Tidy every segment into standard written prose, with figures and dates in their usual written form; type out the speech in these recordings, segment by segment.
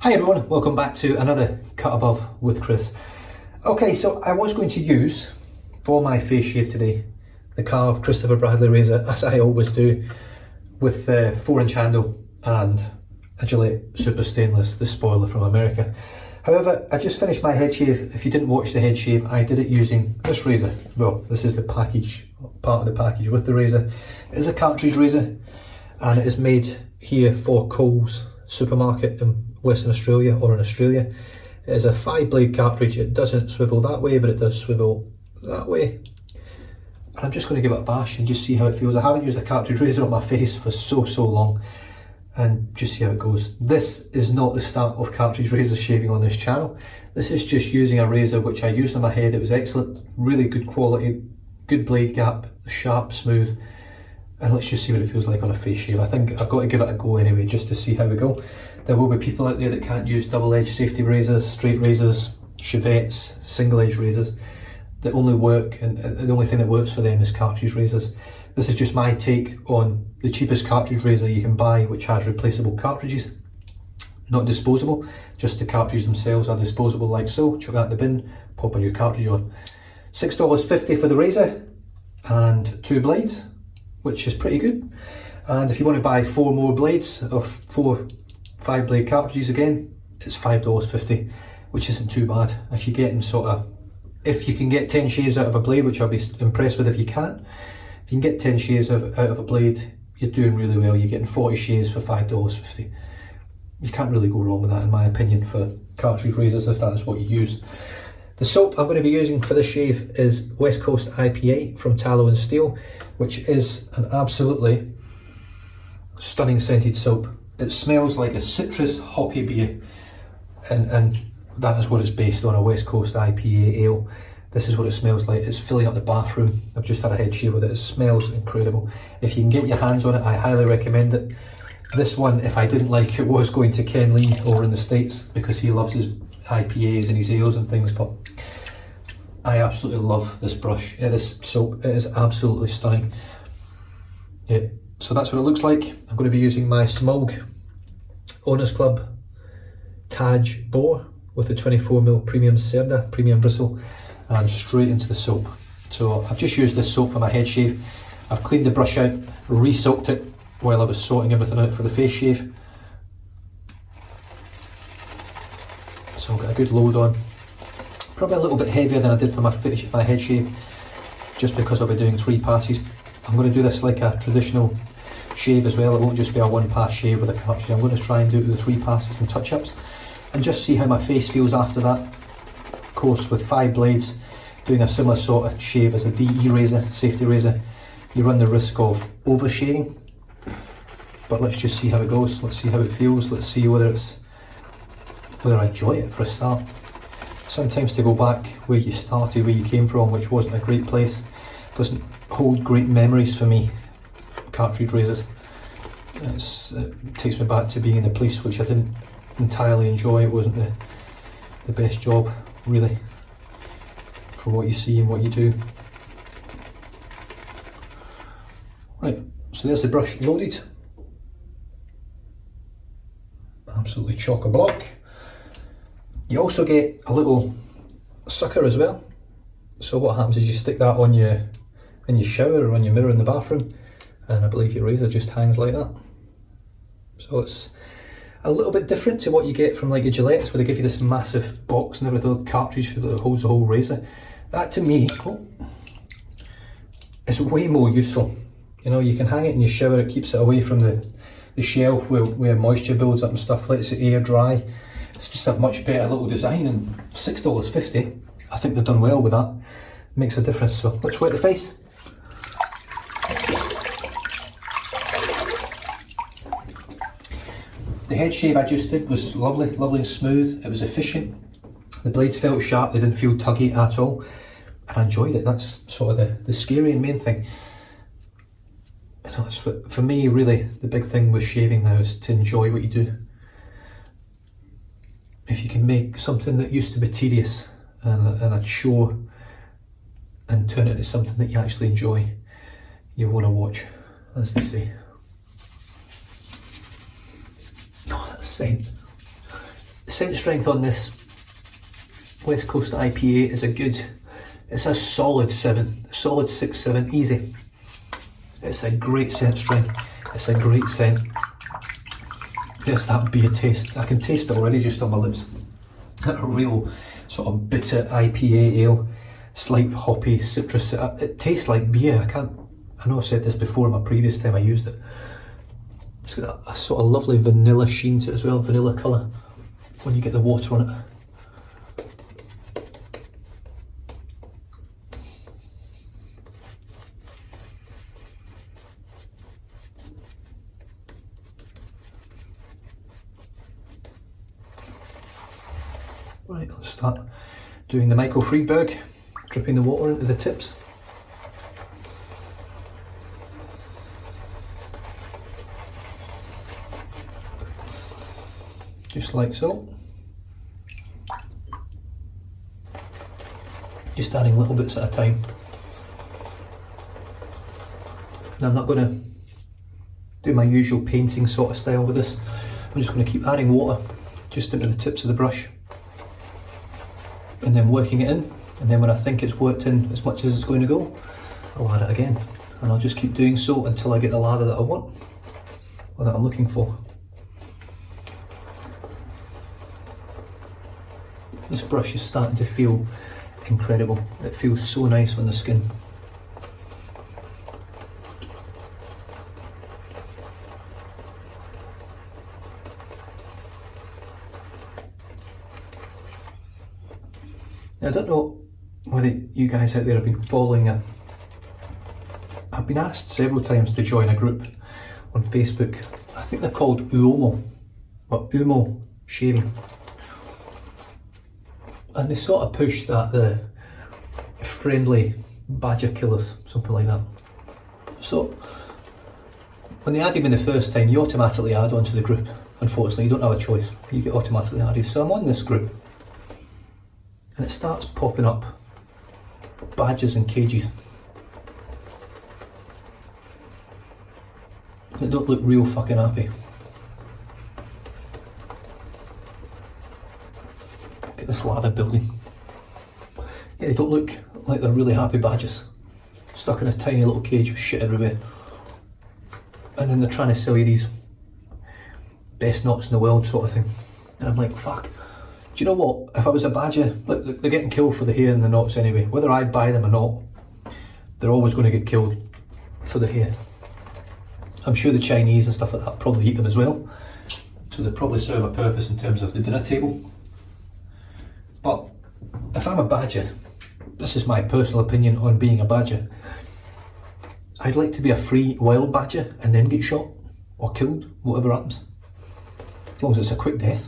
Hi everyone, welcome back to another Cut Above with Chris. Okay, so I was going to use, for my face shave today, the carved Christopher Bradley razor, as I always do, with the 4-inch handle and a Gillette Super Stainless, the spoiler from America. However, I just finished my head shave. If you didn't watch the head shave, I did it using this razor. Well, this is the package, part of the package with the razor. It is a cartridge razor, and it is made here for Coles supermarket in Western Australia or in Australia. It is a 5-blade cartridge. It doesn't swivel that way, but it does swivel that way. And I'm just going to give it a bash and just see how it feels. I haven't used a cartridge razor on my face for so long, and just see how it goes. This is not the start of cartridge razor shaving on this channel. This is just using a razor which I used on my head. It was excellent, really good quality, good blade gap, sharp, smooth. And let's just see what it feels like on a face shave. I think I've got to give it a go anyway, just to see how we go. There will be people out there that can't use double-edged safety razors, straight razors, chevettes, single-edge razors that only work, and the only thing that works for them is cartridge razors. This is just my take on the cheapest cartridge razor you can buy, which has replaceable cartridges, not disposable, just the cartridges themselves are disposable like so. Chuck that in the bin, pop a new cartridge on. $6.50 for the razor and 2 blades, which is pretty good. And if you want to buy 4 more blades of 4 5-blade cartridges again, it's $5.50, which isn't too bad. If you're getting if you can get 10 shaves out of a blade, which I'll be impressed with if you can. If you can get 10 shaves out of a blade, you're doing really well. You're getting 40 shaves for $5.50. You can't really go wrong with that, in my opinion, for cartridge razors, if that is what you use. The soap I'm going to be using for this shave is West Coast IPA from Tallow and Steel, which is an absolutely stunning scented soap. It smells like a citrus hoppy beer, and that is what it's based on, a West Coast IPA ale. This is what it smells like. It's filling up the bathroom. I've just had a head shave with it. It smells incredible. If you can get your hands on it, I highly recommend it. This one, if I didn't like it, was going to Ken Lee over in the States, because he loves his IPAs and his ales and things, but I absolutely love this brush, this soap. It is absolutely stunning. Yeah, so that's what it looks like. I'm going to be using my Smug Owners Club Taj Bore with the 24mm premium Cerda, premium bristle, and straight into the soap. So I've just used this soap for my head shave. I've cleaned the brush out, re-soaked it while I was sorting everything out for the face shave. So I've got a good load on. Probably a little bit heavier than I did for my head shave, just because I'll be doing 3 passes. I'm going to do this like a traditional shave as well. It won't just be a 1-pass shave with a cartridge. I'm going to try and do it with 3 passes and touch-ups, and just see how my face feels after that. Of course, with 5 blades, doing a similar sort of shave as a DE razor, safety razor, you run the risk of over-shaving. But let's just see how it goes. Let's see how it feels. Let's see whether I enjoy it for a start. Sometimes to go back where you started, where you came from, which wasn't a great place, doesn't hold great memories for me. Cartridge razors. It takes me back to being in the police, which I didn't entirely enjoy. It wasn't the best job, really, for what you see and what you do. Right, so there's the brush loaded. Absolutely chock-a-block. You also get a little sucker as well. So what happens is you stick that on in your shower or on your mirror in the bathroom, and I believe your razor just hangs like that. So it's a little bit different to what you get from like your Gillettes, where they give you this massive box and everything, a cartridge that holds the whole razor. That to me is way more useful. You know, you can hang it in your shower. It keeps it away from the shelf where moisture builds up and stuff, lets it air dry. It's just a much better little design, and $6.50, I think they've done well with that. Makes a difference. So let's wet the face. The head shave I just did was lovely and smooth. It was efficient. The blades felt sharp, they didn't feel tuggy at all, and I enjoyed it. That's sort of the scary and main thing. You know, it's for me, really, the big thing with shaving now is to enjoy what you do. If you can make something that used to be tedious and a chore and turn it into something that you actually enjoy, you want to watch, as they say. Oh, that scent. scent strength on this West Coast IPA is it's a solid 7, solid 6, 7, easy. It's a great scent strength, it's a great scent. Just that beer taste, I can taste it already just on my lips. A real sort of bitter IPA ale, slight hoppy citrus. It tastes like beer. I know I've said this before in my previous time I used it. It's got a sort of lovely vanilla sheen to it as well, vanilla colour when you get the water on it. Right, let's start doing the Michael Friedberg, dripping the water into the tips. Just like so. Just adding little bits at a time. And I'm not going to do my usual painting sort of style with this. I'm just going to keep adding water just into the tips of the brush. And then working it in, and then when I think it's worked in as much as it's going to go, I'll add it again, and I'll just keep doing so until I get the lather that I want, or that I'm looking for. This brush is starting to feel incredible. It feels so nice on the skin. I don't know whether you guys out there have been following it. I've been asked several times to join a group on Facebook. I think they're called Uomo, or Umo Shaving. And they sort of push that the friendly badger killers, something like that. So when they add him in the first time, you automatically add onto the group. Unfortunately, you don't have a choice. You get automatically added. So I'm on this group, and it starts popping up badgers in cages. They don't look real fucking happy. Look at this lather building. Yeah, they don't look like they're really happy badgers. Stuck in a tiny little cage with shit everywhere. And then they're trying to sell you these best knots in the world sort of thing. And I'm like, fuck. Do you know what? If I was a badger, look, they're getting killed for the hair and the knots anyway. Whether I buy them or not, they're always going to get killed for the hair. I'm sure the Chinese and stuff like that probably eat them as well. So they probably serve a purpose in terms of the dinner table. But if I'm a badger, this is my personal opinion on being a badger, I'd like to be a free wild badger and then get shot or killed, whatever happens. As long as it's a quick death.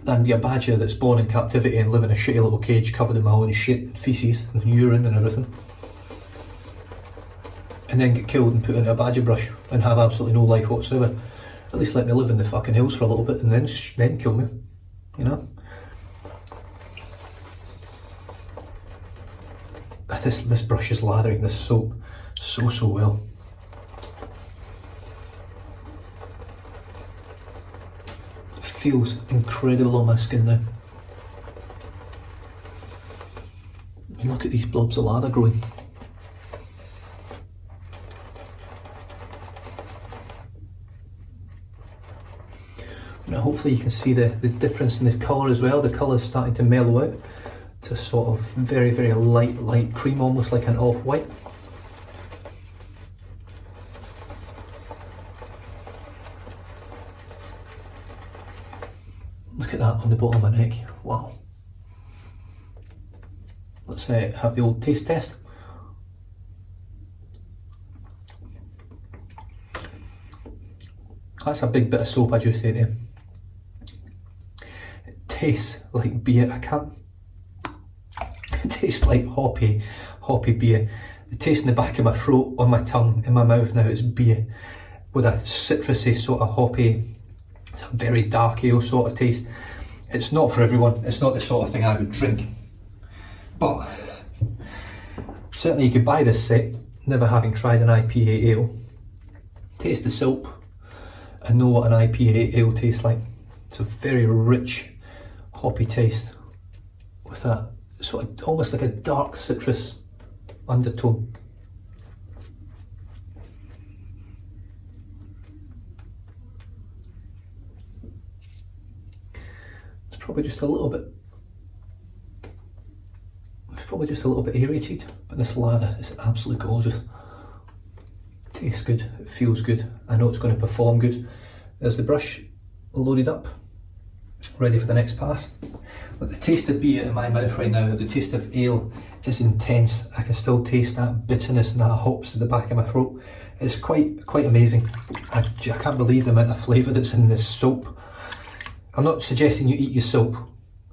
Than be a badger that's born in captivity and live in a shitty little cage covered in my own shit and feces and urine and everything, and then get killed and put into a badger brush and have absolutely no life whatsoever. At least let me live in the fucking hills for a little bit and then kill me, you know? This brush is lathering this soap so well. Feels incredible on my skin now. And look at these blobs of lather growing. Now hopefully you can see the difference in the colour as well. The colour is starting to mellow out to sort of very light cream, almost like an off-white. Look at that on the bottom of my neck. Wow. Let's have the old taste test. That's a big bit of soap I just ate in. It tastes like beer. It tastes like hoppy beer. The taste in the back of my throat, on my tongue, in my mouth now is beer. With a citrusy sort of hoppy, it's a very dark ale sort of taste. It's not for everyone. It's not the sort of thing I would drink. But certainly you could buy this set, never having tried an IPA ale. Taste the soap and know what an IPA ale tastes like. It's a very rich, hoppy taste with a sort of almost like a dark citrus undertone. It's probably just a little bit aerated, but this lather is absolutely gorgeous. Tastes good, it feels good. I know it's going to perform good. There's the brush loaded up, ready for the next pass. But the taste of beer in my mouth right now, the taste of ale is intense. I can still taste that bitterness and that hops at the back of my throat. It's quite amazing. I can't believe the amount of flavour that's in this soap. I'm not suggesting you eat your soap.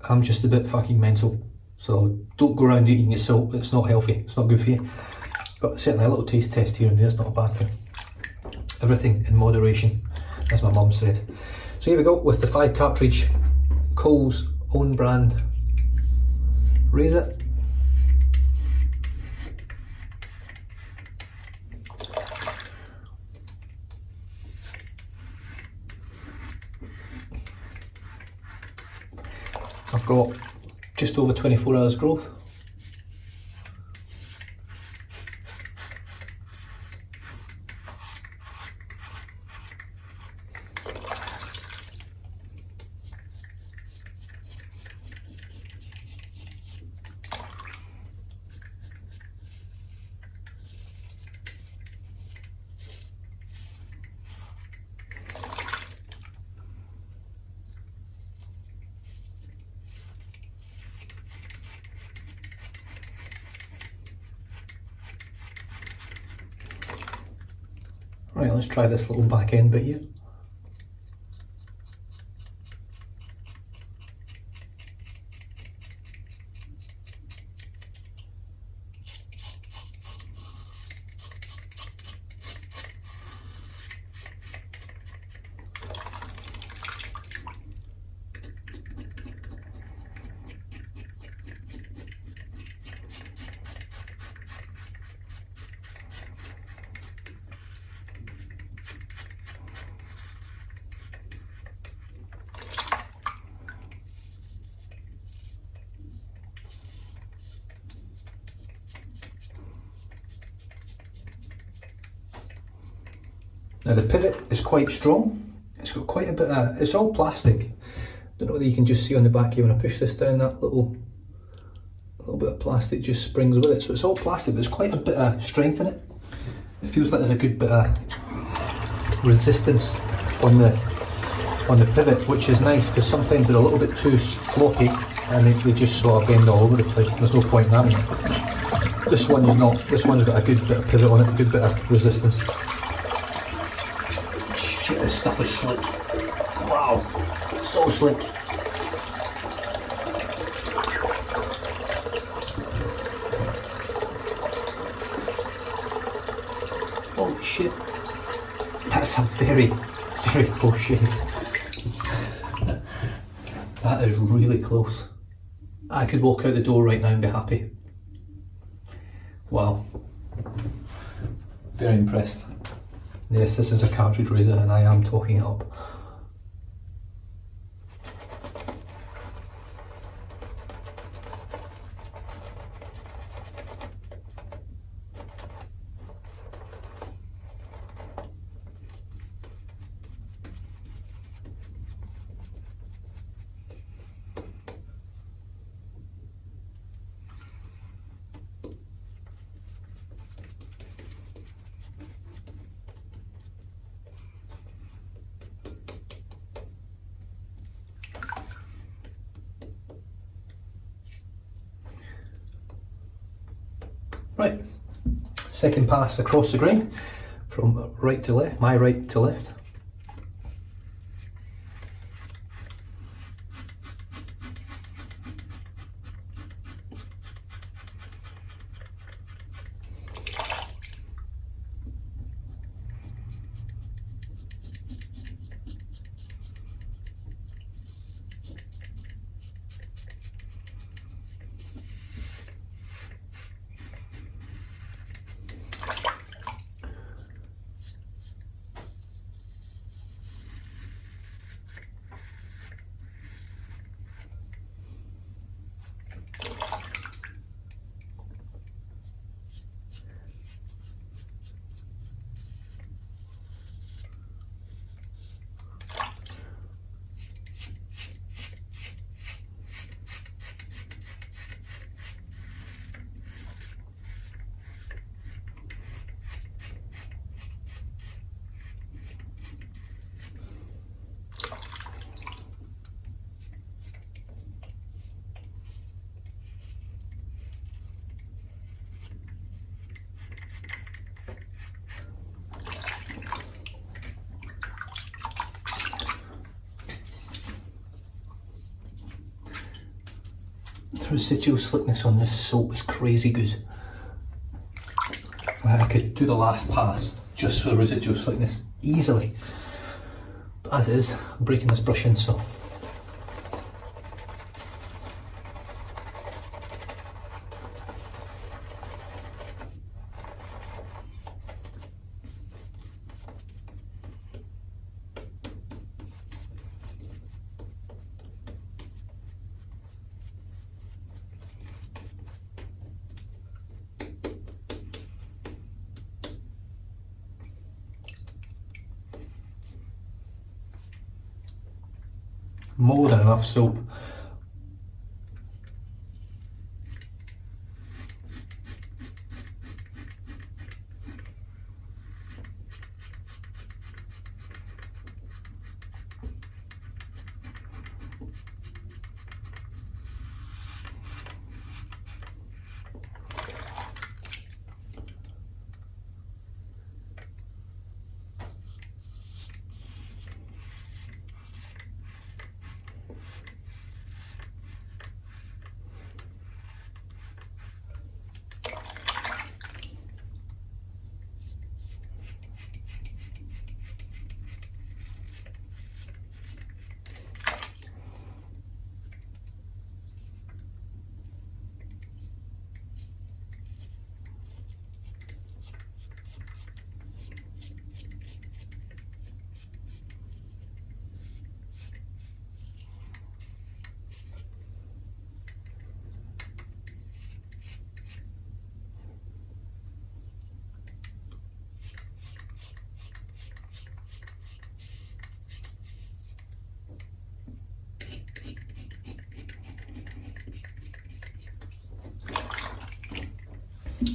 I'm just a bit fucking mental. So don't go around eating your soap. It's not healthy. It's not good for you. But certainly a little taste test here and there is not a bad thing. Everything in moderation, as my mum said. So here we go with the 5 cartridge Cole's own brand razor. I've got just over 24 hours growth. Right, let's try this little back end bit here. Now the pivot is quite strong. It's got quite a bit of, it's all plastic. Don't know whether you can just see on the back here when I push this down, that little bit of plastic just springs with it. So it's all plastic, but there's quite a bit of strength in it. It feels like there's a good bit of resistance on the pivot, which is nice because sometimes they're a little bit too floppy and they just sort of bend all over the place. There's no point in having it. This one is not. This one's got a good bit of pivot on it, a good bit of resistance. Shit, this stuff is slick. Wow, so slick. Holy shit. That's a very, very close shave. That is really close. I could walk out the door right now and be happy. Wow. Very impressed. Yes, this is a cartridge razor and I am talking it up. Right, second pass across the grain from right to left, my right to left. The residual slickness on this soap is crazy good. I could do the last pass just for the residual slickness easily. But as it is, I'm breaking this brush in, so. More than enough soap.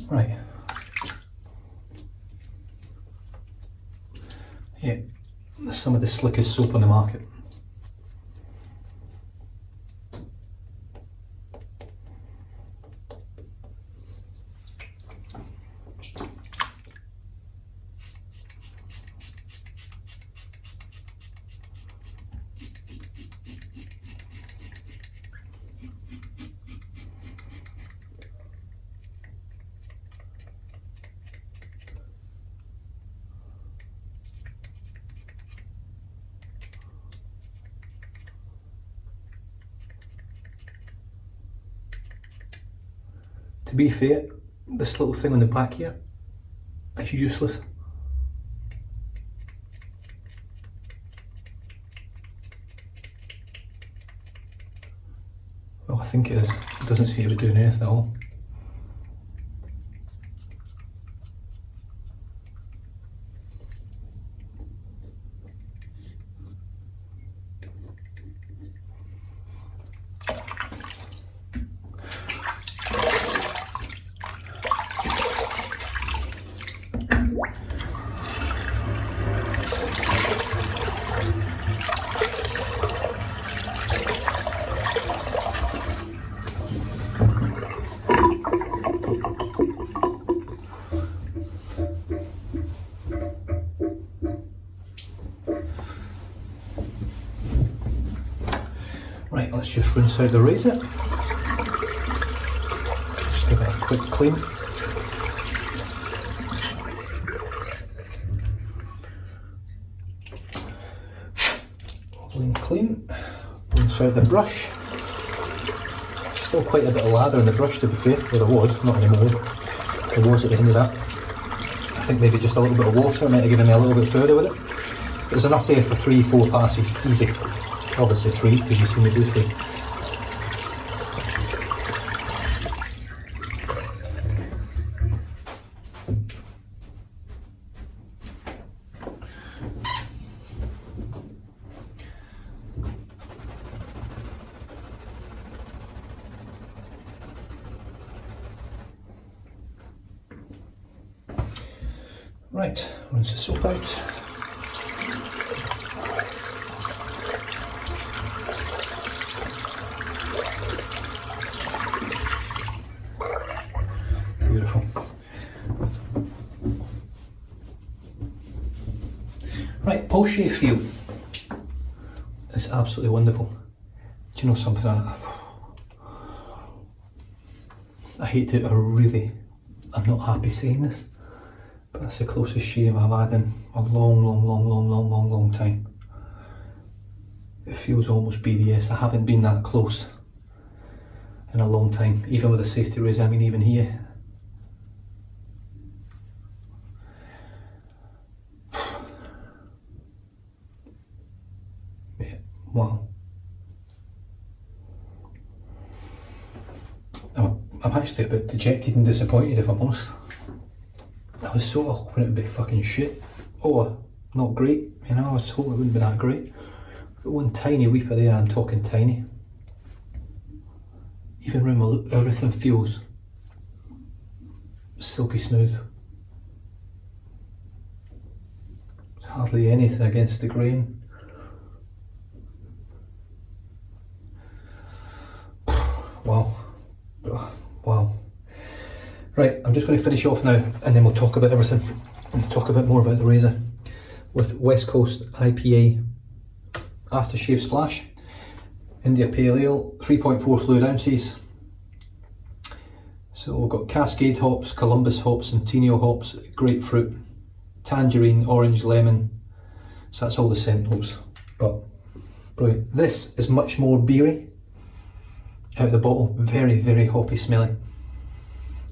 Right. Yeah, some of the slickest soap on the market. To be fair, this little thing on the back here is useless. Well, I think it is. It doesn't seem to be doing anything at all. Right, let's just rinse out the razor. Just give it a quick clean. Lovely and clean. Rinse out the brush. Still quite a bit of lather in the brush, to be fair. Well, there was, not anymore, but there was at the end of that. I think maybe just a little bit of water might have given me a little bit further with it. There's enough there for 3-4 passes, easy. Obviously 3, because you've seen me do 3. Right, rinse the soap out. Beautiful. Right, post-shave feel. It's absolutely wonderful. Do you know something? I hate to, I'm not happy saying this, but that's the closest shave I've had in a long time. It feels almost BBS. I haven't been that close in a long time, even with a safety razor. I mean, even here. Yeah, wow. I'm actually a bit dejected and disappointed, if I'm honest. I was sort of hoping it would be fucking shit. Or not great, you know, I was hoping it wouldn't be that great. Got one tiny weeper there, I'm talking tiny. Even around my lip, everything feels silky smooth. There's hardly anything against the grain. Wow. Wow. Right, I'm just going to finish off now and then we'll talk about everything and talk a bit more about the razor with West Coast IPA Aftershave Splash, India Pale Ale, 3.4 fluid ounces. So we've got Cascade hops, Columbus hops, Centennial hops, grapefruit, tangerine, orange, lemon. So that's all the scent notes. But brilliant. This is much more beery out of the bottle, very hoppy smelling.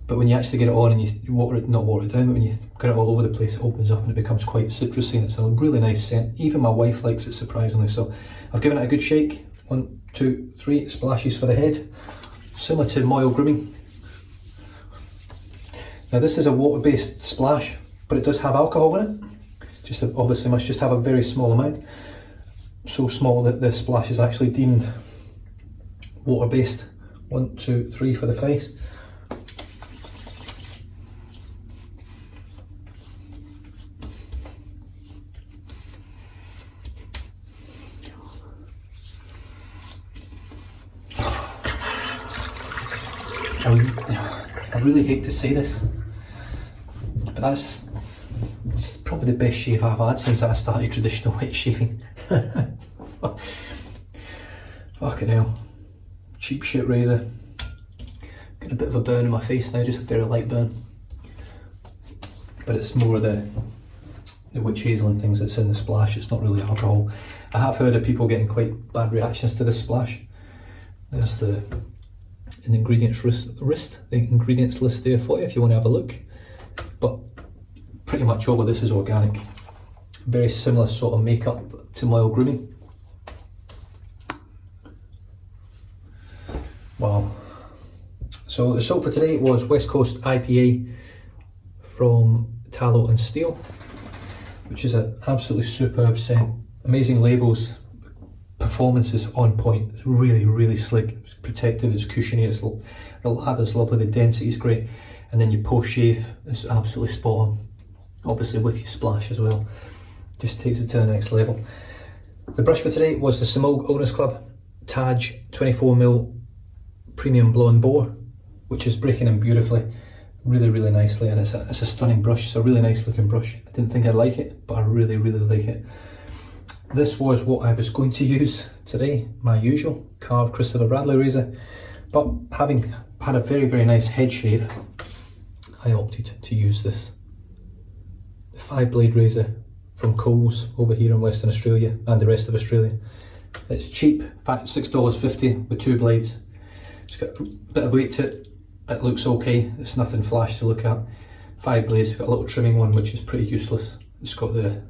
But when you actually get it on and you not water it down, but when you get it all over the place, it opens up and it becomes quite citrusy and it's a really nice scent. Even my wife likes it, surprisingly. So I've given it a good shake. 1, 2, 3 splashes for the head, similar to Moyle Grooming. Now this is a water-based splash, but it does have alcohol in it. Just obviously must just have a very small amount. So small that this splash is actually deemed water-based. 1, 2, 3 for the face. I really hate to say this, but that's probably the best shave I've had since I started traditional wet shaving. Fucking hell. Cheap shit razor. Got a bit of a burn in my face now, just a very light burn. But it's more the witch hazel and things that's in the splash, it's not really alcohol. I have heard of people getting quite bad reactions to this splash. There's the ingredients list there for you if you want to have a look. But pretty much all of this is organic. Very similar sort of makeup to Moyle Grooming. Wow. So the soap for today was West Coast IPA from Tallow and Steel, which is an absolutely superb scent. Amazing labels. Performance is on point. It's really slick. It's protective, it's cushiony, the lather's lovely, the density is great, and then your post shave is absolutely spot on. Obviously with your splash as well. Just takes it to the next level. The brush for today was the Simog Owners Club Taj 24mm Premium Blonde Bore, which is breaking in beautifully, really nicely, and it's a stunning brush. It's a really nice looking brush. I didn't think I'd like it, but I really like it. This was what I was going to use today, my usual carved Christopher Bradley razor, but having had a very nice head shave, I opted to use this. The 5-blade razor from Coles over here in Western Australia and the rest of Australia. It's cheap, in fact $6.50 with 2 blades. It's got a bit of weight to it, it looks okay, it's nothing flash to look at. 5 blades, it's got a little trimming one which is pretty useless. It's got the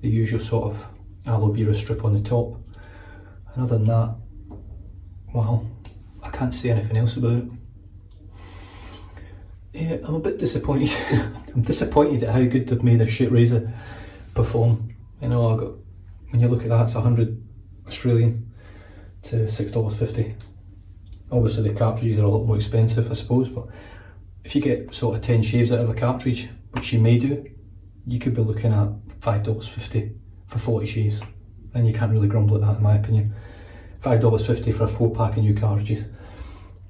usual sort of aloe vera strip on the top. And other than that, wow, I can't say anything else about it. Yeah, I'm a bit disappointed. I'm disappointed at how good they've made a shit razor perform. You know, when you look at that, it's 100 Australian to $6.50. Obviously the cartridges are a lot more expensive, I suppose, but if you get sort of 10 shaves out of a cartridge, which you may do, you could be looking at $5.50 for 40 shaves, and you can't really grumble at that in my opinion. $5.50 for a 4-pack of new cartridges.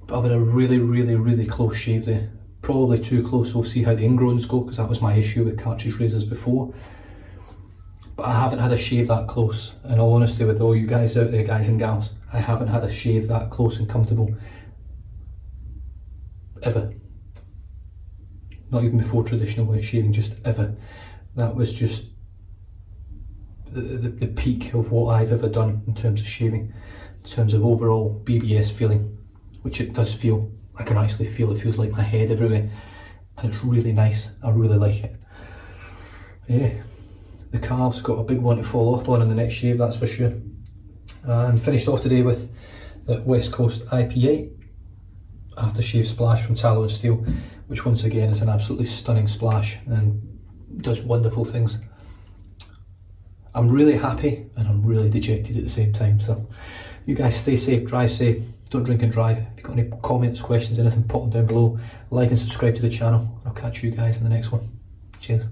But I've had a really close shave there. Probably too close. We'll see how the ingrowns go, because that was my issue with cartridge razors before. But I haven't had a shave that close. In all honesty, with all you guys out there, guys and gals, I haven't had a shave that close and comfortable ever. Not even before traditional wet shaving, just ever. That was just the peak of what I've ever done in terms of shaving, in terms of overall BBS feeling, which it does feel. I can actually feel it feels like my head everywhere, and it's really nice. I really like it. Yeah, the calves got a big one to follow up on in the next shave, that's for sure. And finished off today with the West Coast IPA aftershave splash from Tallow and Steel, which once again is an absolutely stunning splash and does wonderful things. I'm really happy and I'm really dejected at the same time. So you guys stay safe, drive safe, don't drink and drive. If you've got any comments, questions, anything, put them down below. Like and subscribe to the channel. I'll catch you guys in the next one. Cheers.